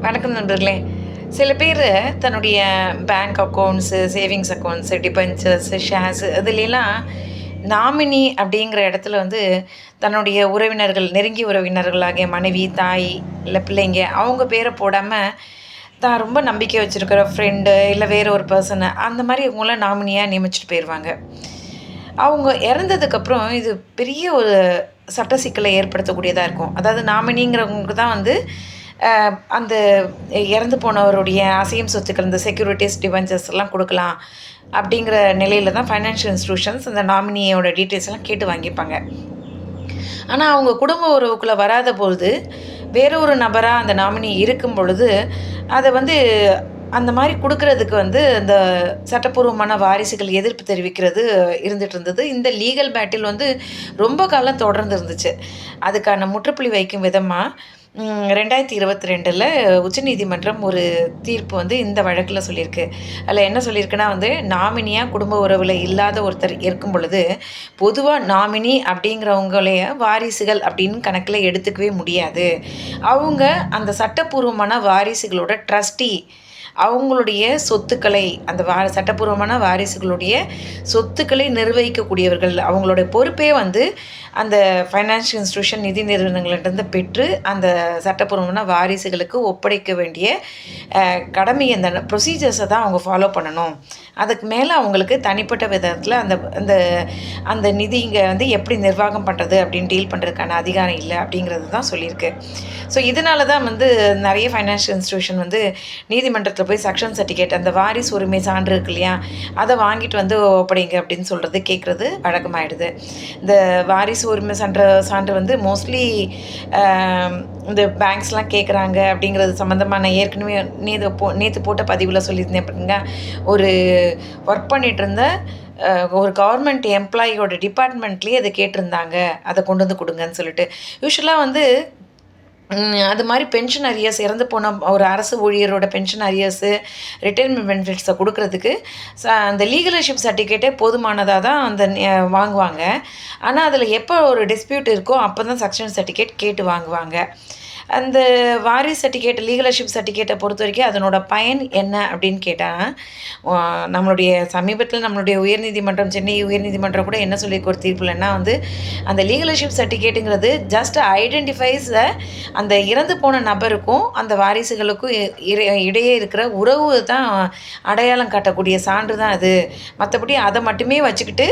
வணக்கம் நண்பர்களே. சில பேர் தன்னுடைய bank accounts, savings accounts, debentures, shares இதுலலாம் நாமினி அப்படிங்கிற இடத்துல வந்து தன்னுடைய உறவினர்கள், நெருங்கிய உறவினர்களாகிய மனைவி, தாய், இல்ல பிள்ளைங்க அவங்க பேர போடாம, தான் ரொம்ப நம்பிக்கை வச்சிருக்கிற ஃப்ரெண்டு, இல்ல வேற ஒரு பெர்சன அந்த மாரி இவங்கள நாமினியா நியமிச்சுட்டு போயிருவாங்க. அவங்க இறந்ததுக்கப்புறம் இது பெரிய ஒரு சட்ட சிக்கலை ஏற்படுத்தக்கூடியதா இருக்கும். அதாவது நாமினிங்கிறவங்களுக்கு தான் வந்து அந்த இறந்து போனவருடைய அசையும் சொத்துக்கள், இந்த செக்யூரிட்டீஸ், டிபென்ச்சர்ஸ்லாம் குடுக்கலாம். அப்படிங்கிற நிலையில தான் ஃபைனான்ஷியல் இன்ஸ்டிடியூஷன்ஸ் அந்த நாமினியோட டீட்டெயில்ஸ் எல்லாம் கேட்டு வாங்கிப்பாங்க. ஆனா, அவங்க குடும்ப உறவுக்குள்ள வராத பொழுது, வேற ஒரு நபரா அந்த நாமினி இருக்கும் பொழுது, அத வந்து அந்த மாரி குடுக்குறதுக்கு வந்து இந்த சட்டப்பூர்வமான வாரிசுகள் எதிர்ப்பு தெரிவிக்கிறது இருந்துட்டு இருந்தது. இந்த லீகல் பேட்டில் வந்து ரொம்ப காலம் தொடர்ந்து இருந்துச்சு. அதுக்கான முற்றுப்புள்ளி வைக்கும் விதமா 2022ல உச்சநீதிமன்றம் ஒரு தீர்ப்பு வந்து இந்த வழக்குல சொல்லியிருக்கு. அதில என்ன சொல்லியிருக்குன்னா வந்து, நாமினியா குடும்ப உறவுல இல்லாத ஒருத்தர் இருக்கும் பொழுது, பொதுவா நாமினி அப்படிங்கிறவங்களைய வாரிசுகள் அப்படின்னு கணக்குல எடுத்துக்கவே முடியாது. அவங்க அந்த சட்டப்பூர்வமான வாரிசுகளோட ட்ரஸ்டி. அவங்களுடைய சொத்துக்களை அந்த சட்டப்பூர்வமான வாரிசுகளுடைய சொத்துக்களை நிர்வகிக்கக்கூடியவர்கள். அவங்களுடைய பொறுப்பே வந்து அந்த ஃபைனான்ஷியல் இன்ஸ்டிடியூஷன் நிதி நிறுவனங்களிடந்து பெற்று, அந்த சட்டப்பூர்வமான வாரிசுகளுக்கு ஒப்படைக்க வேண்டிய கடமை அந்த ப்ரொசீஜர்ஸை தான் அவங்க ஃபாலோ பண்ணணும். அதுக்கு மேலே அவங்களுக்கு தனிப்பட்ட விதத்தில் அந்த அந்த அந்த நிதிங்க வந்து எப்படி நிர்வாகம் பண்ணுறது அப்படின்னு டீல் பண்ணுறதுக்கான அதிகாரம் இல்லை அப்படிங்கிறது தான் சொல்லியிருக்கு. ஸோ இதனால தான் வந்து நிறைய ஃபைனான்ஷியல் இன்ஸ்டிடியூஷன் வந்து நீதிமன்றத்தில் போய் சக்ஷன் சர்டிஃபிகேட் அந்த வாரிசு உரிமை சான்று இருக்கு இல்லையா, அதை வாங்கிட்டு வந்து ஒப்படைங்க அப்படின்னு சொல்கிறது கேட்குறது வழக்கமாயிடுது. இந்த வாரிசு உரிமை சான்று வந்து மோஸ்ட்லி இந்த பேங்க்ஸ்லாம் கேட்குறாங்க அப்படிங்கிறது சம்மந்தமாக நான் ஏற்கனவே நேற்று போட்ட பதிவில் சொல்லியிருந்தேன் அப்படிங்க. ஒரு ஒர்க் பண்ணிகிட்டு இருந்த ஒரு கவர்மெண்ட் எம்ப்ளாயியோட டிபார்ட்மெண்ட்லேயே அதை கேட்டிருந்தாங்க, அதை கொண்டு வந்து கொடுங்கன்னு சொல்லிட்டு. யூஸ்வலாக வந்து அது மாதிரி பென்ஷன் அரியர்ஸ், இறந்து போன ஒரு அரசு ஊழியரோட பென்ஷன் அரியர்ஸு, ரிட்டயர்மெண்ட் பெனிஃபிட்ஸை கொடுக்குறதுக்கு அந்த லீகலர்ஷிப் சர்டிஃபிகேட்டே போதுமானதாக தான் அந்த வாங்குவாங்க. ஆனால் அதில் எப்போ ஒரு டிஸ்பியூட் இருக்கோ அப்போ தான் சக்ஷன் சர்டிஃபிகேட் கேட்டு வாங்குவாங்க. அந்த வாரிசு சர்டிஃபிகேட், லீகலர்ஷிப் சர்டிஃபிகேட்டை பொறுத்த வரைக்கும் அதனோட பயன் என்ன அப்படின்னு கேட்டால், நம்மளுடைய சமீபத்தில் நம்மளுடைய உயர்நீதிமன்றம், சென்னை உயர்நீதிமன்றம் கூட என்ன சொல்லியிருக்கு ஒரு தீர்ப்புலன்னா வந்து, அந்த லீகலர்ஷிப் சர்டிஃபிகேட்டுங்கிறது ஜஸ்ட் ஐடென்டிஃபைஸ் அந்த இறந்து போன நபருக்கும் அந்த வாரிசுகளுக்கும் இடையே இருக்கிற உறவு தான் அடையாளம் காட்டக்கூடிய சான்று தான் அது. மற்றபடி அதை மட்டுமே வச்சுக்கிட்டு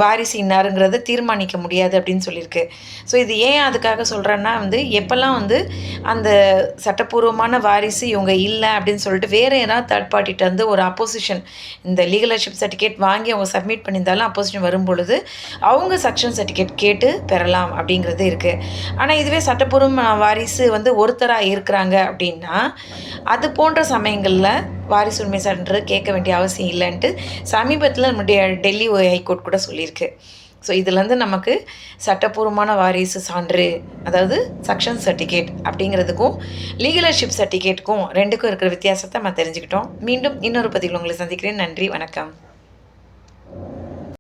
வாரிசு இன்னாருங்கிறத தீர்மானிக்க முடியாது அப்படின்னு சொல்லியிருக்கு. ஸோ இது ஏன் அதுக்காக சொல்கிறேன்னா வந்து, எப்போல்லாம் வந்து அந்த சட்டப்பூர்வமான வாரிசு இவங்க இல்லை அப்படின்னு சொல்லிட்டு வேறு யாராவது தேர்ட் பார்ட்டிகிட்ட வந்து ஒரு அப்போசிஷன், இந்த லீகலர்ஷிப் சர்டிஃபிகேட் வாங்கி அவங்க சப்மிட் பண்ணியிருந்தாலும் அப்போசிஷன் வரும் பொழுது அவங்க சக்ஷன் சர்டிஃபிகேட் கேட்டு பெறலாம் அப்படிங்கிறது இருக்குது. ஆனால் இதுவே சட்டப்பூர்வ வாரிசு வந்து ஒருத்தராக இருக்கிறாங்க அப்படின்னா, அது போன்ற சமயங்களில் வாரிசு உரிமை சான்று கேட்க வேண்டிய அவசியம் இல்லைன்ட்டு சமீபத்தில் நம்முடைய டெல்லி ஹைகோர்ட் கூட சொல்லியிருக்கு. ஸோ இதுலேருந்து நமக்கு சட்டப்பூர்வமான வாரிசு சான்று, அதாவது சக்ஷன் சர்டிஃபிகேட் அப்படிங்கிறதுக்கும் லீகலர்ஷிப் சர்டிஃபிகேட்டுக்கும் 2க்கும் இருக்கிற வித்தியாசத்தை நம்ம தெரிஞ்சுக்கிட்டோம். மீண்டும் இன்னொரு பதிவில் உங்களை சந்திக்கிறேன். நன்றி, வணக்கம்.